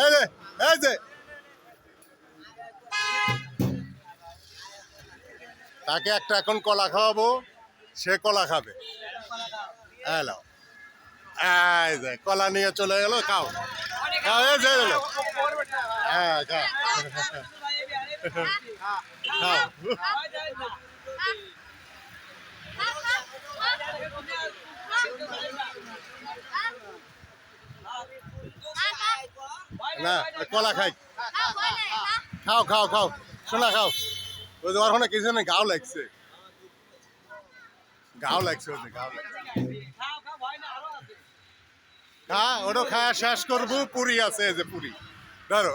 এই যে এই যে তাকে একটা এখন কলা খাওয়াবো, সে কলা খাবে। হ্যালো, এই যে কলা নিয়ে চলে গেল, খাও খাও, এই যে গেল, হ্যাঁ খাও খাও। না কলা খাই, খাও খাও খাও, শোনা খাও। ওই যে ওখানে কিছু নেই, গাও লাগছে, গাও লাগছে, ওই যে গাও লাগছে। হ্যাঁ ওটা খাওয়া শেষ করবো, পুরি আছে, এই যে পুরি ধরো।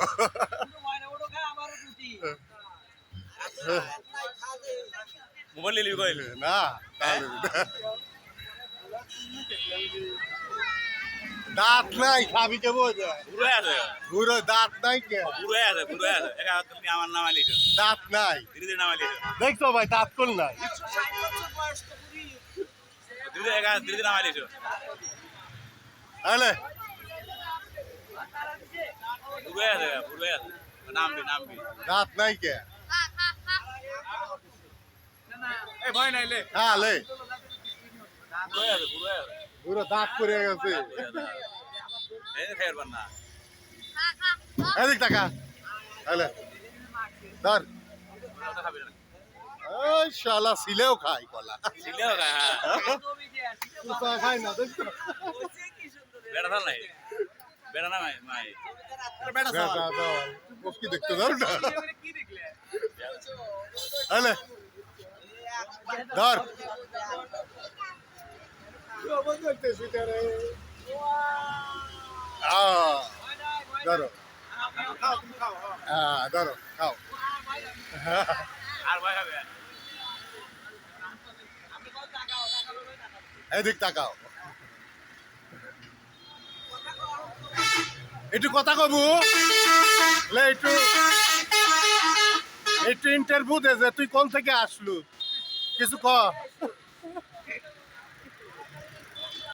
মোবাইল লিলি কইল না দাঁত নাই, খাবি কে বোঝে, পুরো আছে ঘুরে দাঁত নাই কে, পুরো আছে পুরো আছে একা তুমি আমার নাম আলিছো দাঁত নাই, ধীরে ধীরে নাম আলিছো দেখছো ভাই দাঁত কোন নাই। ধীরে ধীরে একা ধীরে ধীরে নাম আলিছো তাহলে পুরো আছে নামবি নামবি দাঁত নাই কে, এই ভয় নাই লে হ্যাঁ লে পুরো আছে পুরো দাঁত পড়ে গেছে। এই খাইর বান্না এদিক টাকা তাহলে ধর, ওটা খাবি না ওই শালা সিলেও খাই কলা, সিলেও খা কুচা খাই না, দেখছো বেড়া থাল নাই বেড়া না মাই মাই বেটা দল কি দেখতে ধর না, তাহলে ধর ধরো, হ্যাঁ ধরো খাও। আর ভয় খাবে এদিক তাকাও, একটু কথা কবু, একটু একটু ইন্টারভিউ দে যে তুই কোন থেকে আসলু, কিছু ক।